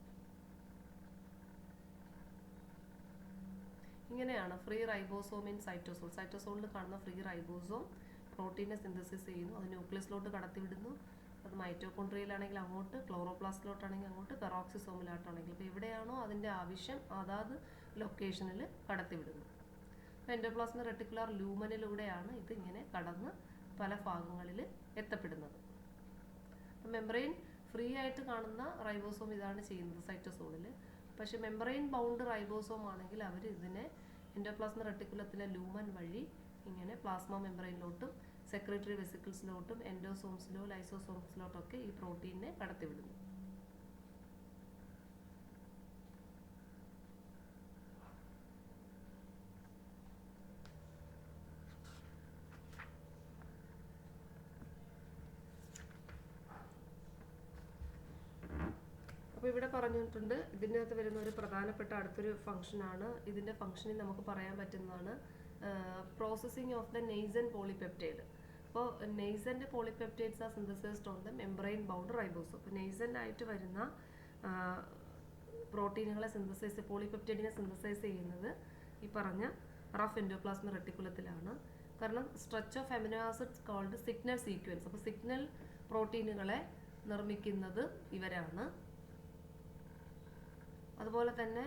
ഇങ്ങനെയാണ് ഫ്രീ റൈബോസോം ഇൻ സൈറ്റോസോൾ. സൈറ്റോസോളിൽ കാണുന്ന ഫ്രീ റൈബോസോം പ്രോട്ടീനെ സിന്തസിസ് ചെയ്യുന്നു. അത് ന്യൂക്ലിയസിലോട്ട് കടത്തിവിടുന്നു. അത് മൈറ്റോകോൺട്രിയയിലാണെങ്കിൽ അങ്ങോട്ട്, ക്ലോറോപ്ലാസ്റ്റിലോട്ടാണെങ്കിൽ അങ്ങോട്ട്, പെറോക്സിസോമിലായിട്ടാണെങ്കിൽ. ഇപ്പോൾ എവിടെയാണോ അതിൻ്റെ ആവശ്യം അതാത് ലൊക്കേഷനിൽ കടത്തിവിടുന്നു. എൻഡോപ്ലാസ്മിക് റെട്ടിക്കുലർ ലൂമനിലൂടെയാണ് ഇത് ഇങ്ങനെ കടന്ന് പല ഭാഗങ്ങളിൽ എത്തപ്പെടുന്നത്. മെംബ്രെയിൻ ഫ്രീ ആയിട്ട് കാണുന്ന റൈബോസോം ഇതാണ് ചെയ്യുന്നത് സൈറ്റോസോളിൽ. പക്ഷേ മെംബ്രെയിൻ ബൗണ്ട് റൈബോസോം ആണെങ്കിൽ അവർ ഇതിനെ എൻഡോപ്ലാസ്മിക് റെട്ടിക്കുലത്തിലെ ലൂമൻ വഴി ഇങ്ങനെ പ്ലാസ്മ മെംബ്രെയിനിലോട്ടും സെക്രട്ടറി വെസിക്കിൾസിലോട്ടും എൻഡോസോംസിലോ ലൈസോസോംസിലോട്ടൊക്കെ ഈ പ്രോട്ടീനെ കടത്തിവിടുന്നു. അപ്പോൾ ഇവിടെ പറഞ്ഞിട്ടുണ്ട് ഇതിനകത്ത് വരുന്ന ഒരു പ്രധാനപ്പെട്ട അടുത്തൊരു ഫംഗ്ഷനാണ്. ഇതിൻ്റെ ഫംഗ്ഷനിൽ നമുക്ക് പറയാൻ പറ്റുന്നതാണ് processing of the nascent polypeptide. അപ്പോൾ നെയ്സൻ്റെ polypeptides are synthesized on the membrane bound ribosome. അപ്പോൾ നെയ്സൻ ആയിട്ട് വരുന്ന പ്രോട്ടീനുകളെ പോളിപെപ്റ്റൈഡിനെ സിന്തസൈസ് ചെയ്യുന്നത് ഈ പറഞ്ഞ റഫ് എൻഡോപ്ലാസ്മിക് റെട്ടിക്കുലത്തിലാണ്. കാരണം stretch of amino acids called signal sequence. അപ്പോൾ സിഗ്നൽ പ്രോട്ടീനുകളെ നിർമ്മിക്കുന്നത് ഇവരാണ്. അതുപോലെ തന്നെ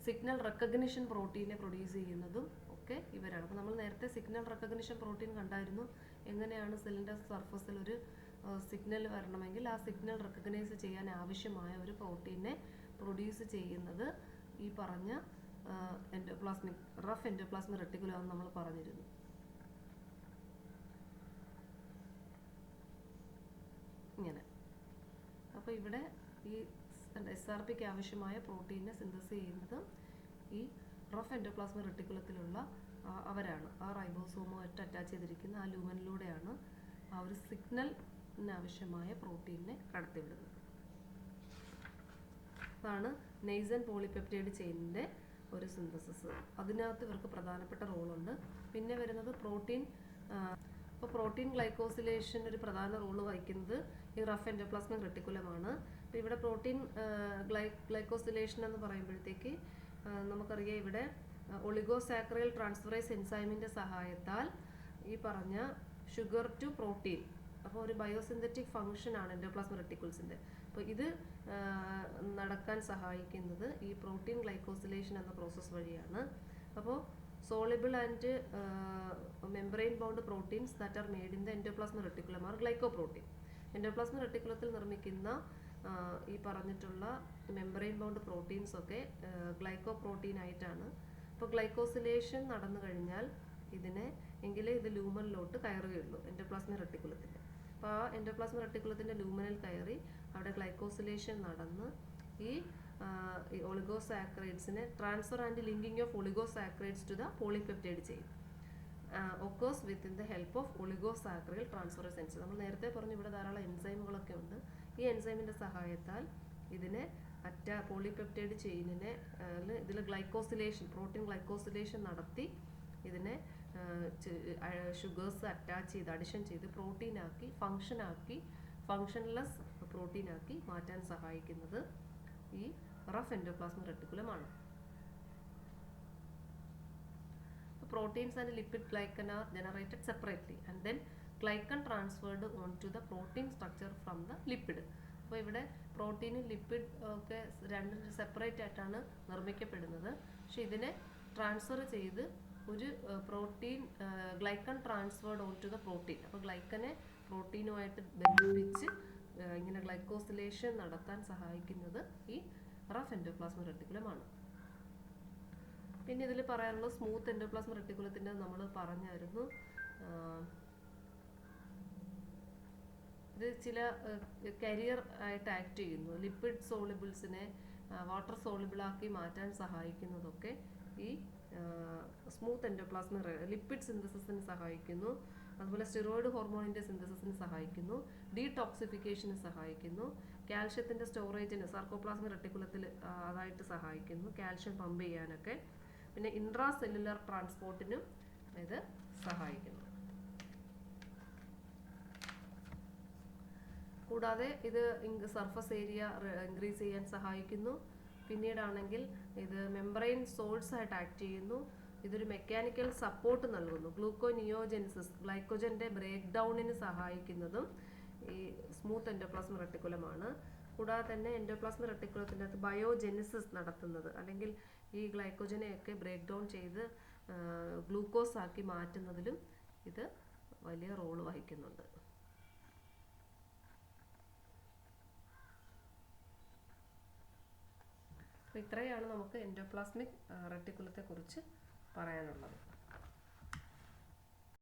സിഗ്നൽ റെക്കഗ്നിഷൻ പ്രോട്ടീനെ പ്രൊഡ്യൂസ് ചെയ്യുന്നതും ഒക്കെ ഇവരാണ്. അപ്പോൾ നമ്മൾ നേരത്തെ സിഗ്നൽ റെക്കഗ്നിഷൻ പ്രോട്ടീൻ കണ്ടായിരുന്നു. എങ്ങനെയാണ് സെല്ലിൻ്റെ സർഫസിൽ ഒരു സിഗ്നൽ വരണമെങ്കിൽ ആ സിഗ്നൽ റെക്കഗ്നൈസ് ചെയ്യാൻ ആവശ്യമായ ഒരു പ്രോട്ടീനെ പ്രൊഡ്യൂസ് ചെയ്യുന്നത് ഈ പറഞ്ഞ റഫ് എൻഡോപ്ലാസ്മിക് റെട്ടിക്കുലം ആണെന്ന് നമ്മൾ പറഞ്ഞിരുന്നു. ഇങ്ങനെ അപ്പോൾ ഇവിടെ ഈ SRPക്ക് ആവശ്യമായ പ്രോട്ടീനെ സിന്തസിസ് ചെയ്യുന്നത് ഈ റഫ് എൻഡോപ്ലാസ്മിക് റെട്ടിക്കുലത്തിലുള്ള അവരാണ്. ആ റൈബോസോമുമായിട്ട് അറ്റാച്ച് ചെയ്തിരിക്കുന്ന ആ ലൂമനിലൂടെയാണ് ആ ഒരു സിഗ്നലിന് ആവശ്യമായ പ്രോട്ടീനെ കടത്തിവിടുന്നത്. അതാണ് നെയ്സൻ പോളിപെപ്റ്റൈഡ് ചെയിനിൻ്റെ ഒരു സിന്തസിസ്. അതിനകത്ത് ഇവർക്ക് പ്രധാനപ്പെട്ട റോളുണ്ട്. പിന്നെ വരുന്നത് പ്രോട്ടീൻ. അപ്പോൾ പ്രോട്ടീൻ ഗ്ലൈക്കോസിലേഷൻ ഒരു പ്രധാന റോള് വഹിക്കുന്നത് ഈ റഫ് എൻഡോപ്ലാസ്മിക് റെട്ടിക്കുലമാണ്. അപ്പോൾ ഇവിടെ പ്രോട്ടീൻ ഗ്ലൈക്കോസിലേഷൻ എന്ന് പറയുമ്പോഴത്തേക്ക് നമുക്കറിയാം ഇവിടെ ഒളിഗോസാക്കറൈൽ ട്രാൻസ്ഫറേസ് എൻസൈമിൻ്റെ സഹായത്താൽ ഈ പറഞ്ഞ ഷുഗർ ടു പ്രോട്ടീൻ, അപ്പോൾ ഒരു ബയോസിന്തറ്റിക് ഫംഗ്ഷനാണ് എൻഡോപ്ലാസ്മിക് റെട്ടിക്കിൾസിൻ്റെ. അപ്പോൾ ഇത് നടക്കാൻ സഹായിക്കുന്നത് ഈ പ്രോട്ടീൻ ഗ്ലൈക്കോസിലേഷൻ എന്ന പ്രോസസ്സ് വഴിയാണ്. അപ്പോൾ soluble and membrane bound proteins that are made in the endoplasmic reticulum are glycoprotein. Endoplasmic reticulത്തിൽ നിർമ്മിക്കുന്ന ഈ പറഞ്ഞിട്ടുള്ള മെംബ്രെയിൻ ബൗണ്ട് പ്രോട്ടീൻസ് ഒക്കെ ഗ്ലൈക്കോപ്രോട്ടീൻ ആയിട്ടാണ്. അപ്പോൾ ഗ്ലൈക്കോസിലേഷൻ നടന്നു കഴിഞ്ഞാൽ ഇതിനെ എങ്കിലേ ഇത് ലൂമനിലോട്ട് കയറുകയുള്ളൂ എൻഡോപ്ലാസ്മിക് റെട്ടിക്കുലത്തിൻ്റെ. അപ്പോൾ ആ എൻഡോപ്ലാസ്മിക് റെട്ടിക്കുലത്തിൻ്റെ ലൂമനിൽ കയറി അവിടെ ഗ്ലൈക്കോസിലേഷൻ നടന്ന് ഈ ഒളിഗോസാക്കറൈഡ്സിനെ transfer and linking of oligosaccharides to the polypeptide chain occurs within the help of oligosaccharide transferase enzyme. നമ്മൾ നേരത്തെ പറഞ്ഞു ഇവിടെ ധാരാളം എൻസൈമുകളൊക്കെ ഉണ്ട്. ഈ എൻസൈമിൻ്റെ സഹായത്താൽ ഇതിനെ പോളിപെപ്റ്റൈഡ് ചെയിനിനെ ഇതിൽ ഗ്ലൈക്കോസിലേഷൻ പ്രോട്ടീൻ ഗ്ലൈക്കോസിലേഷൻ നടത്തി ഇതിനെ ഷുഗേഴ്സ് അറ്റാച്ച് ചെയ്ത് അഡിഷൻ ചെയ്ത് പ്രോട്ടീനാക്കി ഫങ്ഷൻലെസ് പ്രോട്ടീനാക്കി മാറ്റാൻ സഹായിക്കുന്നത് ഈ റഫ് എൻഡോപ്ലാസ്മിക് റെട്ടിക്കുലമാണ്. Proteins and lipid glycan are generated separately and then glycan transferred onto the protein structure from the lipid. അപ്പോൾ ഇവിടെ പ്രോട്ടീനും ലിപ്പിഡ് ഒക്കെ രണ്ടും സെപ്പറേറ്റ് ആയിട്ടാണ് നിർമ്മിക്കപ്പെടുന്നത്. പക്ഷെ ഇതിനെ ട്രാൻസ്ഫർ ചെയ്ത് ഒരു protein glycan transferred on to the protein. അപ്പോൾ ഗ്ലൈക്കനെ പ്രോട്ടീനുമായിട്ട് ബന്ധിപ്പിച്ച് ഇങ്ങനെ ഗ്ലൈക്കോസിലേഷൻ നടത്താൻ സഹായിക്കുന്നത് ഈ റഫ് എൻഡോപ്ലാസ്മിക് റെട്ടിക്കുലമാണ്. പിന്നെ ഇതിൽ പറയാനുള്ളത് സ്മൂത്ത് എൻഡോപ്ലാസ്മിക് റെട്ടിക്കുലത്തിൻ്റെ നമ്മൾ പറഞ്ഞായിരുന്നു. ഇത് ചില കരിയർ ആയിട്ട് ആക്ട് ചെയ്യുന്നു. ലിപ്പിഡ് സോളിബിൾസിനെ വാട്ടർ സോളിബിളാക്കി മാറ്റാൻ സഹായിക്കുന്നതൊക്കെ ഈ സ്മൂത്ത് എൻഡോപ്ലാസ്മിക് ലിപ്പിഡ് സിന്തസിസിന് സഹായിക്കുന്നു. അതുപോലെ സ്റ്റിറോയിഡ് ഹോർമോണിൻ്റെ സിന്തസിസിന് സഹായിക്കുന്നു. ഡീടോക്സിഫിക്കേഷന് സഹായിക്കുന്നു. കാൽഷ്യത്തിൻ്റെ സ്റ്റോറേജിന് സാർക്കോപ്ലാസ്മിക് റെട്ടിക്കുലത്തിൽ അതായിട്ട് സഹായിക്കുന്നു, കാൽഷ്യം പമ്പ് ചെയ്യാനൊക്കെ. പിന്നെ ഇൻട്രാ സെല്ലുലാർ ട്രാൻസ്പോർട്ടിനും ഇത് സഹായിക്കുന്നു. കൂടാതെ ഇത് സർഫസ് ഏരിയ ഇൻക്രീസ് ചെയ്യാൻ സഹായിക്കുന്നു. പിന്നീടാണെങ്കിൽ ഇത് മെംബ്രെയിൻ സോഴ്സ് ആയിട്ട് ആക്ട് ചെയ്യുന്നു. ഇതൊരു മെക്കാനിക്കൽ സപ്പോർട്ട് നൽകുന്നു. ഗ്ലൂക്കോനിയോജെനിസിസ് ഗ്ലൈക്കോജൻ്റെ ബ്രേക്ക് ഡൗണിന് സഹായിക്കുന്നതും ഈ സ്മൂത്ത് എൻഡോപ്ലാസ്മിക് റെട്ടിക്കുലമാണ്. കൂടാതെ തന്നെ എൻഡോപ്ലാസ്മിക് റെട്ടിക്കുലത്തിൻ്റെ അകത്ത് ബയോജെനിസിസ് നടത്തുന്നത്, അല്ലെങ്കിൽ ഈ ഗ്ലൈക്കോജനെയൊക്കെ ബ്രേക്ക് ഡൗൺ ചെയ്ത് ഗ്ലൂക്കോസ് ആക്കി മാറ്റുന്നതിലും ഇത് വലിയ റോള് വഹിക്കുന്നുണ്ട്. അപ്പോൾ ഇത്രയാണ് നമുക്ക് എൻഡോപ്ലാസ്മിക് റെട്ടിക്കുലത്തെ കുറിച്ച് പറയാനുള്ളത്.